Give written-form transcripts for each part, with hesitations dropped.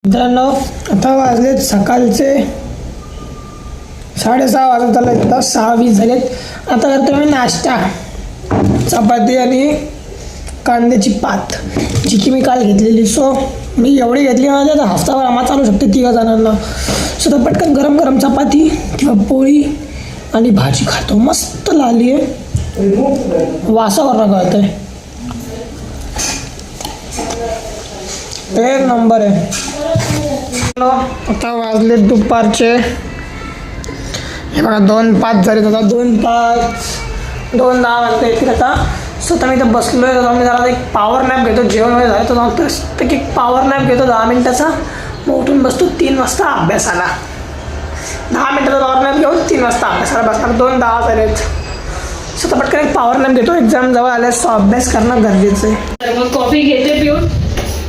मित्रांनो, आता वाजलेत सकाळचे 6:30 वाजत आले. आता 6:20 झालेत. आता करतो मी नाश्ता, चपाती आणि कांद्याची पात, जी की मी काल घेतलेली. सो मी एवढी घेतली माझ्या आता हफ्ताभर आम्हा चालू शकते 3 जणांना. सो तर पटकन गरम गरम चपाती किंवा पोळी आणि भाजी खातो. मस्त लागली आहे, वासावरनं कळतंय, एक नंबर आहे. आता वाजले दुपारचे, हे बघा 2:05 झाले. आता 2:10 वाजता येतील आता. स्वतः मी इथं बसलो आहे. तर मी जरा एक पॉवर नॅप घेतो. जेवण वगैरे झालं तर मग एक पॉवर नॅप घेतो 10 मिनटाचा. मग उठून बसतो 3 वाजता अभ्यासाला. 10 मिनटाचा पॉवर नॅप घेऊन 3 वाजता अभ्यासाला बसणार. 2:10 झालेत. स्वतः पटकन एक पॉवर नॅप घेतो. एक्झाम जवळ आल्यास तो अभ्यास करणं गरजेचं आहे. तर मग कॉफी घेते पिऊन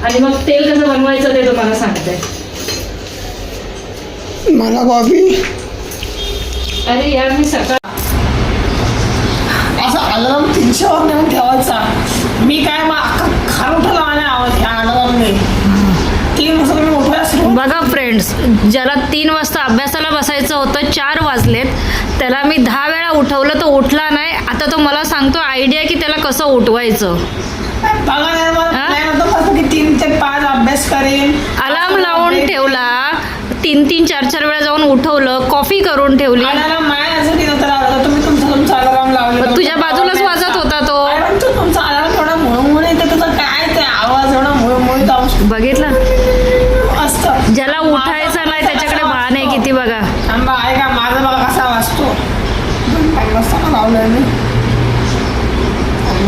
आणि मग तेल कसं बनवायचं ते तुम्हाला सांगते. मला कॉफी, अरे यार मी सकाळ असा अलार्म 300वर नेऊन ठेवायचा. मी काय मग खार उठला माझ्या आवाज ह्या अलार्मने. 3 वाजता तुम्ही उठवायला बघा फ्रेंड्स, ज्याला 3 वाजता अभ्यासाला बसायचं होतं, 4 वाजलेत, त्याला मी 10 वेळा उठवलं तो उठला नाही. आता तो मला सांगतो आयडिया की त्याला कसं उठवायचं. बघा नाही मग होतं की 3 ते 5 अभ्यास करेन. अलार्म लावून ठेवला, 3-3, 4-4 वेळा जाऊन उठवलं, कॉफी करून ठेवली. अलार्म माझ्यासाठी नव्हतं लावला. तुम्ही तुमचा अलार्म लावला. तुझ्या बाजूलाच वाजत होता तो. तुमचा अलार्म थोडा मुळमुळ येते. तुझं काय ते आवाज एवढा मुळमुळीत आवाज बघितलं, असतं. ज्याला उठायचं नाही त्याच्याकडे भान आहे किती. बघा थांबा, ऐका माझा बघा कसा वाजतो. 2 वाजता लावलंय मी.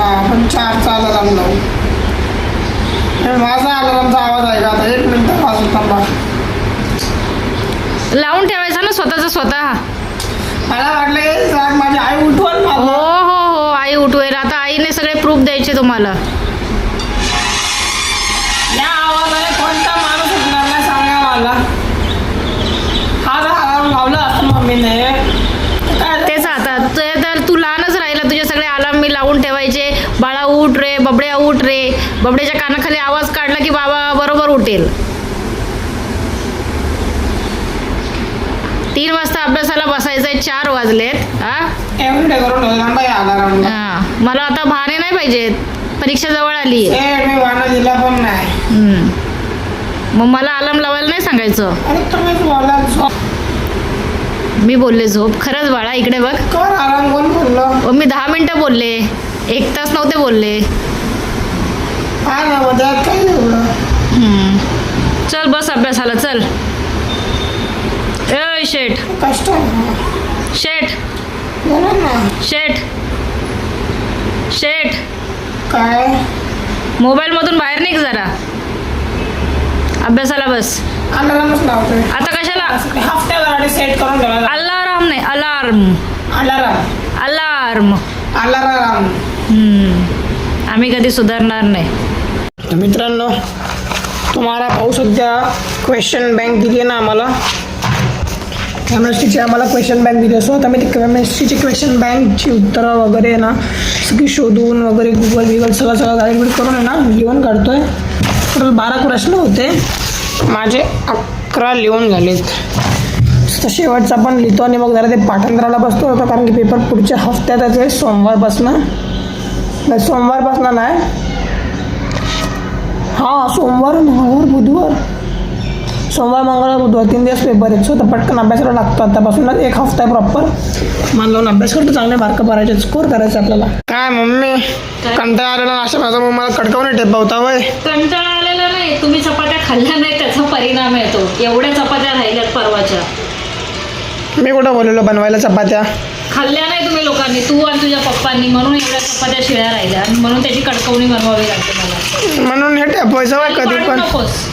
आपण 4चा अलार्म लावू. माझा अलार्मचा आवाज आहे का आता 1 मिनिट वाजून. थांबा, लावून ठेवायचा ना स्वतःचा स्वतः. मला वाटलं की माझी आई उठवल हो मला. हो हो, आई उठवेल. आता आईने सगळे प्रूफ द्यायचे तुम्हाला. या आवाजाने कोणता माणूस उठणार नाही सांगा मला. हा जर अलार्म लावला असतं मम्मीने काय तेच आता तर तू लहानच राहिला. तुझे सगळे अलार्म मी लावून ठेवायचे. बाळा उठ रे, बबड्या उठ रे. बबड्याच्या कानाखाली आवाज काढला की बाबा बरोबर उठेल. 3 वाजता अभ्यासाला बसायचंय, 4 वाजलेत. एवढे करून थांबा या अलार्म. मला आता भाने नाही पाहिजे, परीक्षा जवळ आली आहे. मी वाना दिला पण नाही. मग मला अलार्म लावायला नाही सांगायचं. अरे तुम्ही बोला झोप. मी बोलले झोप. खरंच बाळा इकडे बघ. कर आराम. कोण बोललो? मी 10 मिनिटं बोलले, 1 तास नव्हते बोलले. काय ना त्यात काय एवढं. चल बस अभ्यासाला चल. ए शेठ, कष्ट शेठ, बोला ना. शेठ, शेठ, काय मोबाईल मधून बाहेर निघ जरा. अभ्यासाला बस. अलार्मच लावतोय आता कशाला? हफ्त्यावर सेट करून ठेवायला. अलार्म नाही, अलार्म. Alarm alarm. अलार्म. आम्ही कधी सुधारणार नाही. तर मित्रांनो, तुम्हाला पाहू सध्या क्वेश्चन बँक दिली आहे ना आम्हाला. केमिस्ट्रीची आम्हाला क्वेश्चन बँक दिली असो. आता मी ती केमिस्ट्रीची क्वेश्चन बँकची उत्तरं वगैरे ना सगळी शोधून वगैरे गुगल सगळं गाईड करून आहे ना लिहून काढतो आहे. टोटल 12 प्रश्न होते माझे, 11 लिहून झालेत. तर शेवटचा पण लिहितो आणि मग जरा ते पाठांतराला बसतो होतो, कारण की पेपर पुढच्या हफ्त्यातच आहे. सोमवारपासनं नाही, हां सोमवार, मंगळवार, बुधवार, सोमवार, मंगळवार, बुधवार 3 दिवस पेपर आहेत. सो तर पटकन अभ्यासाला लागतो. आतापासूनच 1 हफ्ता आहे प्रॉपर मान लावून अभ्यास करतो. चांगले मार्क भरायचे, स्कोर करायचे आपल्याला. काय मम्मी कंटाळा आलेला अशा माझा मग मला कडकावून टेपवता वय. कंटाळा आलेला नाही, तुम्ही चपात्या खाल्ल्या नाही त्याचा परिणाम आहे तो. एवढ्या चपात्या राहिल्यात परवाच्या. मी कुठं बोललेलो बनवायला चपात्या? खाल्ल्या नाही तुम्ही लोकांनी, तू आणि तुझ्या पप्पांनी, म्हणून एवढ्या चपात्या शिळ्या राहिल्या आणि म्हणून त्याची कडकवणी बनवावी लागते मला. म्हणून हे टेपवायचं वय कधी पण. नकोस.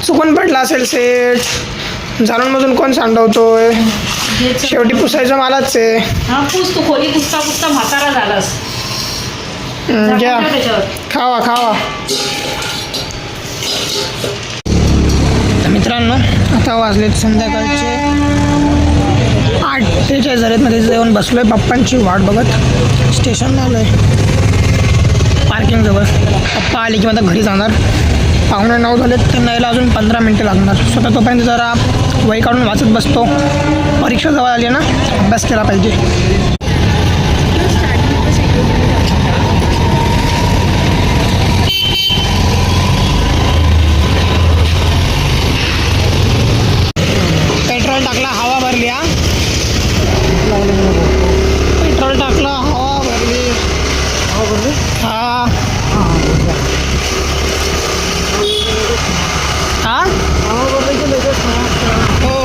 चुकून पडला असेल सेट, जाणून मधून कोण सांडवतोय. शेवटी पुसायचं मलाच आहे. हा पूस, तू खोली पुसता पुसता म्हातारा झालास. घ्या त्याच्यावर खावा खावा. मित्रांनो, आता वाजलेत संध्याकाळचे 8:43 झालेत. मध्ये जेवण बसलोय पप्पांची वाट बघत. स्टेशनला आलोय पार्किंग जवळ. पप्पा आले की आता घरी जाणार. 9:15 झालेत, त्यांना यायला अजून 15 मिनटं लागणार. स्वतः तोपर्यंत जरा वही काढून वाचत बसतो. परीक्षा जवळ आली ना, अभ्यास केला पाहिजे. पेट्रोल टाकला, हवा भरली. हा पेट्रोल टाकलं, हवा भरली. हा हा हो,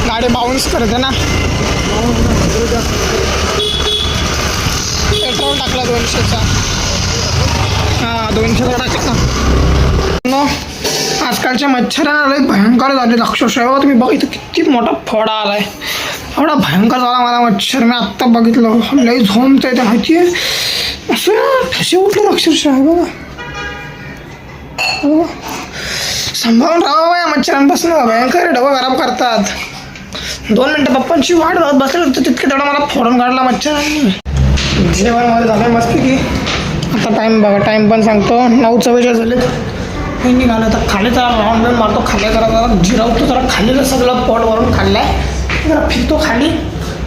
गाडी बाउन्स करते ना. पेट्रोल टाकला 200चा. हा 200चा टाकला. आजकालच्या मच्छरांना लई भयंकर झाले अक्षरशः. तुम्ही बघा इथं किती मोठा फोडा आलाय. एवढा भयंकर झाला मला मच्छर. मी आत्ता बघितलं, लई झोमत आहे. माहिती आहे असं ठसे उठले अक्षरशः. आहे बघा, सांभाळून राहावं या मच्छरांपासून. भयंकर डबा खराब करतात. 2 मिनटं पप्पांची वाट बघत बसले होते, तितके तेवढा मला फोडून काढला मच्छरांनी. जेवण वगैरे झालं मस्त की. आता टाईम बघा, टाईम पण सांगतो, 9:44 झालेत. हे निघालं आता खाली. जरा राऊंड बिऊंड मारतो खाली, जरा जिरावतो. जरा खालीला सगळं पोट भरून खाल्लाय. जरा फिरतो खाली,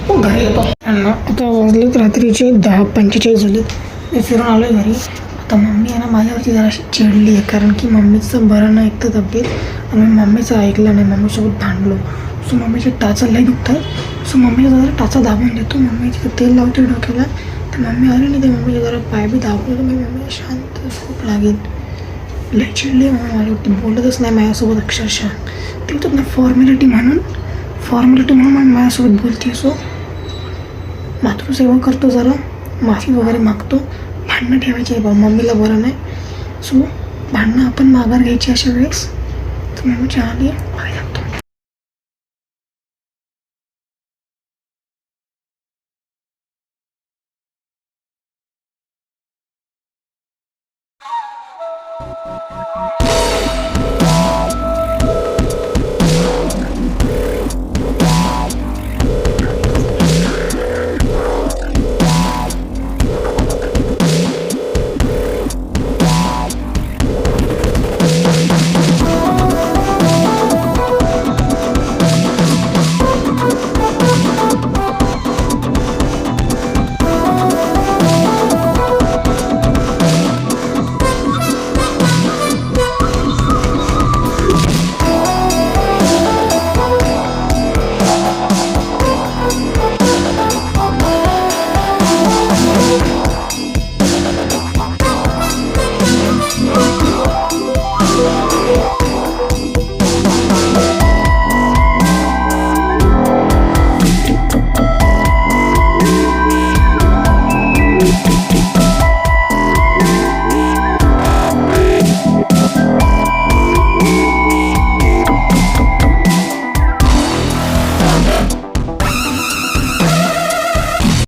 मग घरी येतो. आता वाजलेत रात्रीचे 10:45 झालेत. मी फिरून आलो आहे घरी. आता मम्मी आहे ना माझ्यावरती जराशी चिडली आहे, कारण की मम्मीचं बरं नाही ऐकतं तब्येत, आणि मी मम्मीचं ऐकलं नाही. मम्मीसोबत भांडलो. सो मम्मीचे टाचा लई दुखतात. सो मम्मीला जरा टाचा दाबून देतो. मम्मी तिथं तेल लावते डोक्याला. तर मम्मी आली नाही, ते मम्मीला जरा पाय बी दाबलो. तर मी मम्मीला शांत खूप लागेल. लई चिडली मम्मी माझ्यावरती, बोलतच नाही माझ्यासोबत अक्षरशः. ते होतं ना फॉर्मॅलिटी म्हणून मम्मी माझ्यासोबत बोलते. सो मातृसेवा करतो, जरा माफी वगैरे मागतो. भांडणं ठेवायची आहे बा, मम्मीला बरं नाही. सो भांडणं आपण माघार घ्यायची अशा वेळेस. तर मम्मी आली.